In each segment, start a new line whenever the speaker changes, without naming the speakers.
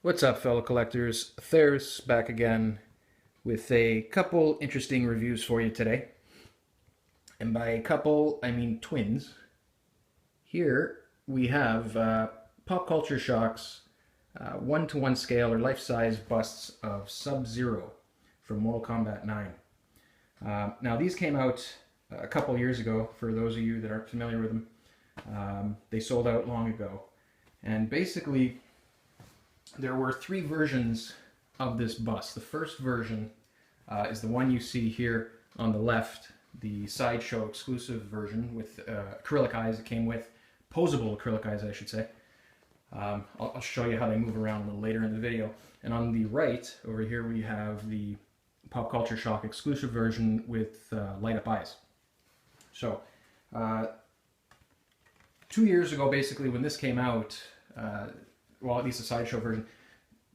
What's up, fellow collectors? Atheris back again with a couple interesting reviews for you today. And by couple, I mean twins. Here we have Pop Culture Shock's 1-to-1 scale or life-size busts of Subzero from Mortal Kombat 9. Now these came out a couple years ago, for those of you that aren't familiar with them. They sold out long ago. And basically, there were three versions of this bust. The first version is the one you see here on the left, the Sideshow exclusive version with acrylic eyes it came with, posable acrylic eyes I should say. I'll show you how they move around a little later in the video. And on the right, over here we have the Pop Culture Shock exclusive version with light up eyes. So, 2 years ago basically when this came out, well, at least the Sideshow version,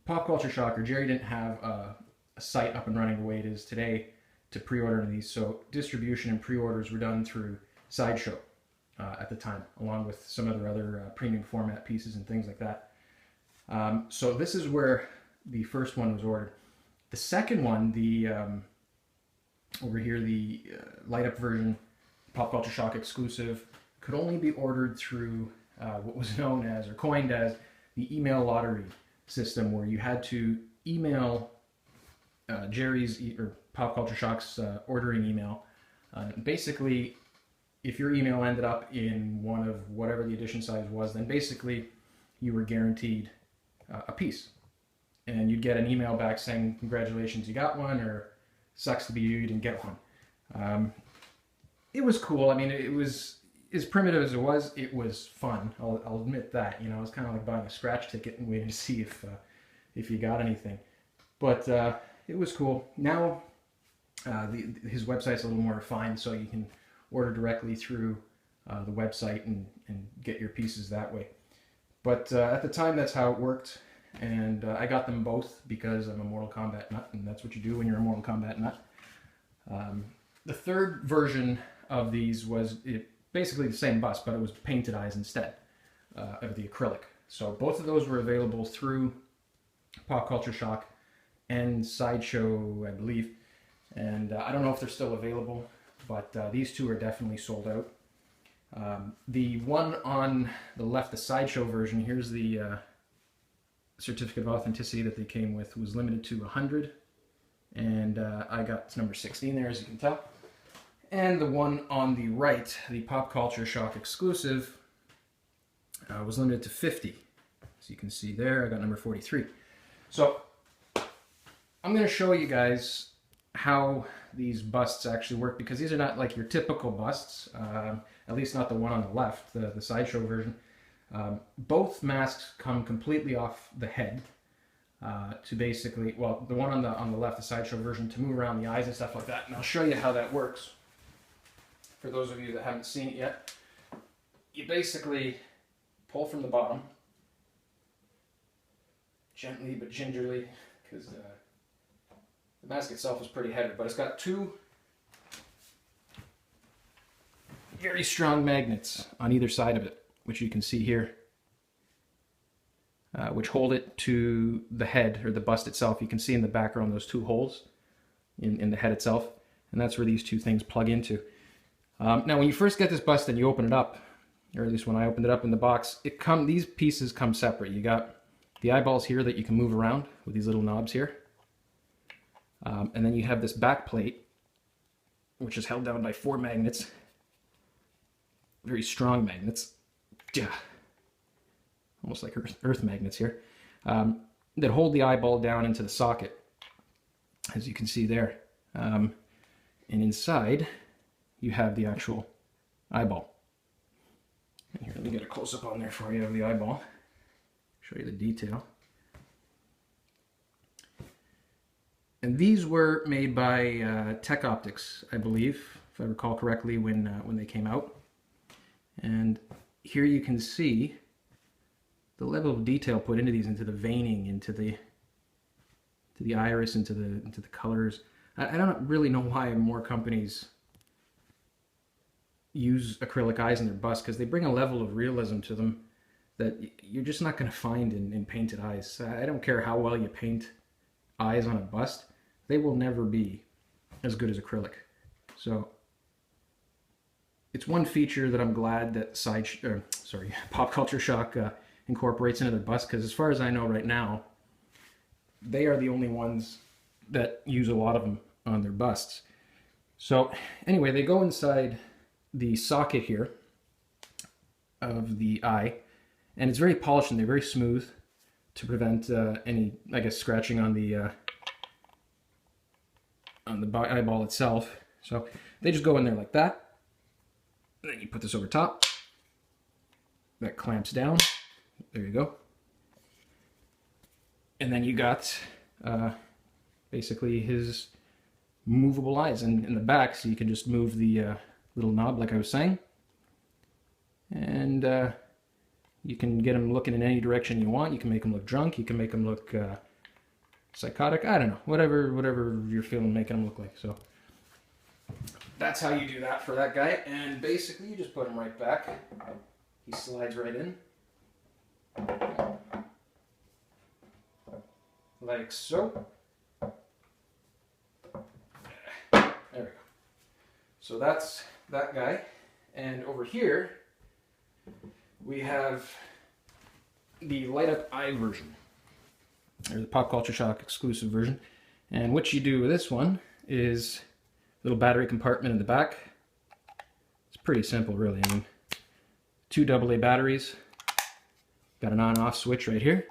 Pop Culture Shock, or Jerry, didn't have a site up and running the way it is today to pre-order these, so distribution and pre-orders were done through Sideshow at the time, along with some other premium format pieces and things like that. So this is where the first one was ordered. The second one, the over here, the light-up version, Pop Culture Shock exclusive, could only be ordered through what was known as, or coined as, the email lottery system, where you had to email Jerry's or Pop Culture Shock's ordering email. Basically, if your email ended up in one of whatever the edition size was, then basically you were guaranteed a piece. And you'd get an email back saying, congratulations, you got one, or sucks to be you, you didn't get one. It was cool. I mean, it was, as primitive as it was fun. I'll admit that. You know, it was kind of like buying a scratch ticket and waiting to see if you got anything. But it was cool. Now his website's a little more refined, so you can order directly through the website and get your pieces that way. But at the time, that's how it worked, and I got them both because I'm a Mortal Kombat nut, and that's what you do when you're a Mortal Kombat nut. The third version of these was basically the same bust, but it was painted eyes instead of the acrylic. So both of those were available through Pop Culture Shock and Sideshow, I believe. And I don't know if they're still available, but these two are definitely sold out. The one on the left, the Sideshow version, here's the certificate of authenticity that they came with, was limited to 100. And I got number 16 there, as you can tell. And the one on the right, the Pop Culture Shock exclusive, was limited to 50. As you can see there, I got number 43. So, I'm going to show you guys how these busts actually work, because these are not like your typical busts, at least not the one on the left, the Sideshow version. Both masks come completely off the head to basically, well, the one on the left, the Sideshow version, to move around the eyes and stuff like that. And I'll show you how that works. For those of you that haven't seen it yet, you basically pull from the bottom, gently but gingerly, because the mask itself is pretty heavy, but it's got two very strong magnets on either side of it, which you can see here, which hold it to the head, or the bust itself. You can see in the background those two holes in the head itself, and that's where these two things plug into. Now, when you first get this bust and you open it up, or at least when I opened it up in the box, these pieces come separate. You got the eyeballs here that you can move around with these little knobs here. And then you have this back plate, which is held down by 4 magnets. Very strong magnets. Yeah. Almost like earth magnets here. That hold the eyeball down into the socket, as you can see there. And inside, you have the actual eyeball. And here, let me get a close-up on there for you of the eyeball. Show you the detail. And these were made by Tech Optics, I believe, if I recall correctly, when they came out. And here you can see the level of detail put into these, into the veining, into the iris, into the colors. I don't really know why more companies use acrylic eyes in their busts, because they bring a level of realism to them that you're just not going to find in painted eyes. I don't care how well you paint eyes on a bust, they will never be as good as acrylic. So it's one feature that I'm glad that Pop Culture Shock incorporates into their bust, because as far as I know right now, they are the only ones that use a lot of them on their busts. So anyway, they go inside the socket here of the eye, and it's very polished and they're very smooth to prevent any, I guess, scratching on the eyeball itself. So they just go in there like that. And then you put this over top. That clamps down. There you go. And then you got basically his movable eyes in the back, so you can just move the little knob like I was saying. And you can get him looking in any direction you want. You can make him look drunk. You can make him look psychotic. I don't know. Whatever you're feeling making him look like. So that's how you do that for that guy. And basically you just put him right back. He slides right in. Like so. There we go. So that's that guy. And over here we have the light up eye version, or the Pop Culture Shock exclusive version. And what you do with this one is a little battery compartment in the back. It's pretty simple, really. I mean, 2 AA batteries. Got an on-off switch right here.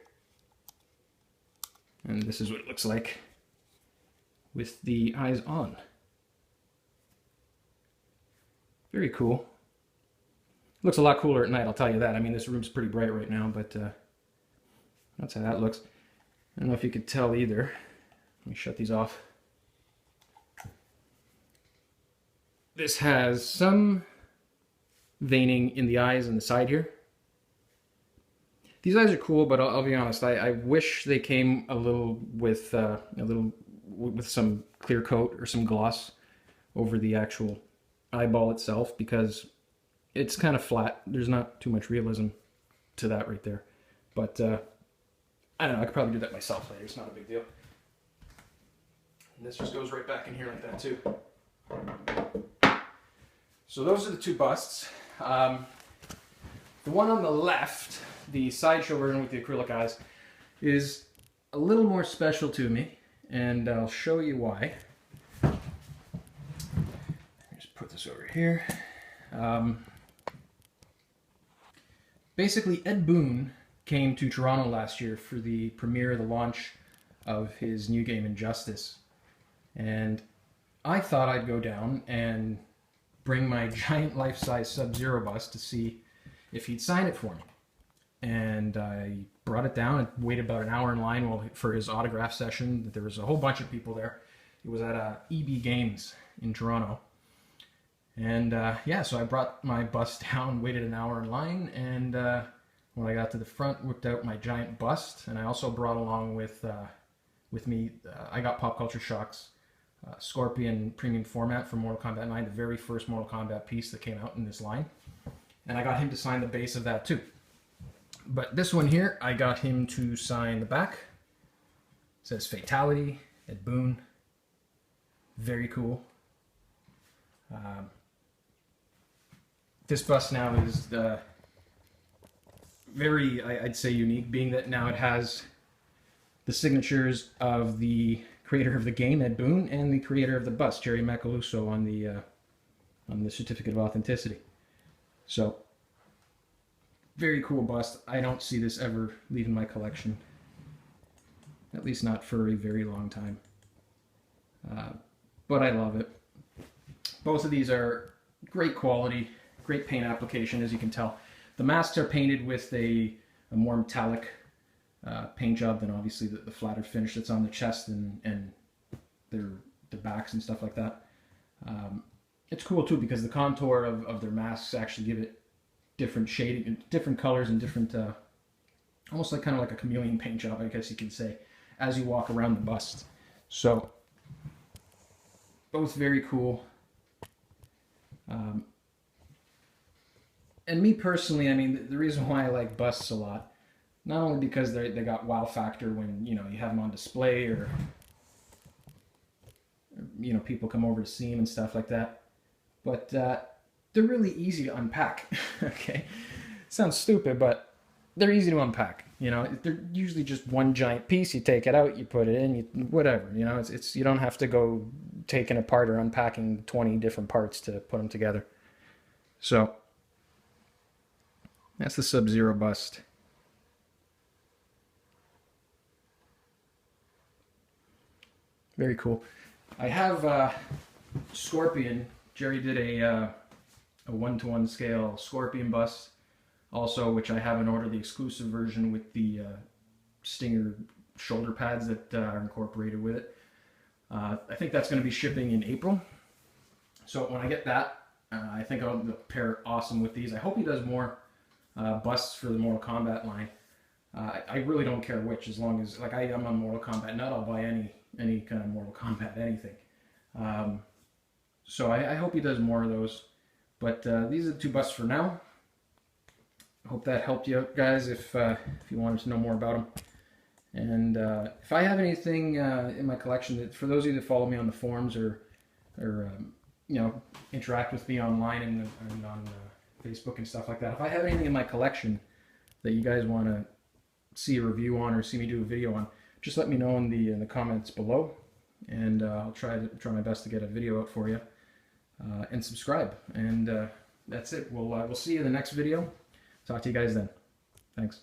And this is what it looks like with the eyes on. Very cool. Looks a lot cooler at night, I'll tell you that. I mean, this room's pretty bright right now, but that's how that looks. I don't know if you could tell either. Let me shut these off. This has some veining in the eyes and the side here. These eyes are cool, but I'll be honest, I wish they came a little with some clear coat or some gloss over the actual eyeball itself, because it's kind of flat. There's not too much realism to that right there. But I don't know, I could probably do that myself later. It's not a big deal. And this just goes right back in here like that too. So those are the 2 busts. The one on the left, the sideshow version with the acrylic eyes, is a little more special to me, and I'll show you why. Just put this over here. Basically, Ed Boon came to Toronto last year for the premiere, the launch of his new game Injustice, and I thought I'd go down and bring my giant life-size Subzero bust to see if he'd sign it for me. And I brought it down and waited about an hour in line for his autograph session. There was a whole bunch of people there. It was at EB Games in Toronto. And yeah, so I brought my bust down, waited an hour in line, and when I got to the front, whipped out my giant bust. And I also brought along with me, I got Pop Culture Shock's Scorpion premium format from Mortal Kombat 9, the very first Mortal Kombat piece that came out in this line. And I got him to sign the base of that too. But this one here, I got him to sign the back. It says Fatality, Ed Boon. Very cool. This bust now is very, I'd say, unique, being that now it has the signatures of the creator of the game, Ed Boon, and the creator of the bust, Jerry Macaluso, on the certificate of authenticity. So, very cool bust. I don't see this ever leaving my collection. At least not for a very long time. But I love it. Both of these are great quality, great paint application, as you can tell. The masks are painted with a more metallic paint job than obviously the flatter finish that's on the chest and their backs and stuff like that. It's cool too because the contour of their masks actually give it different shading, different colors, and different, almost like kind of like a chameleon paint job, I guess you could say, as you walk around the bust. So both very cool. And me personally, I mean, the reason why I like busts a lot, not only because they got wow factor when, you know, you have them on display, or you know, people come over to see them and stuff like that, but they're really easy to unpack. Okay, sounds stupid, but they're easy to unpack. You know, they're usually just one giant piece. You take it out, you put it in, you, whatever. You know, it's you don't have to go taking apart or unpacking 20 different parts to put them together. So that's the Subzero bust. Very cool. I have Scorpion. Jerry did a 1-to-1 scale Scorpion bust also, which I have in order, the exclusive version with the Stinger shoulder pads that are incorporated with it. I think that's going to be shipping in April. So when I get that, I think I'll pair awesome with these. I hope he does more busts for the Mortal Kombat line. I really don't care which, as long as, like, I am on Mortal Kombat nut, I'll buy any kind of Mortal Kombat anything. So I hope he does more of those. But these are the two busts for now. I hope that helped you out, guys, if you wanted to know more about them. And if I have anything in my collection, that, for those of you that follow me on the forums or you know, interact with me online and on Facebook and stuff like that, if I have anything in my collection that you guys want to see a review on or see me do a video on, just let me know in the comments below, and I'll try my best to get a video out for you. And subscribe. And that's it. We'll see you in the next video. Talk to you guys then. Thanks.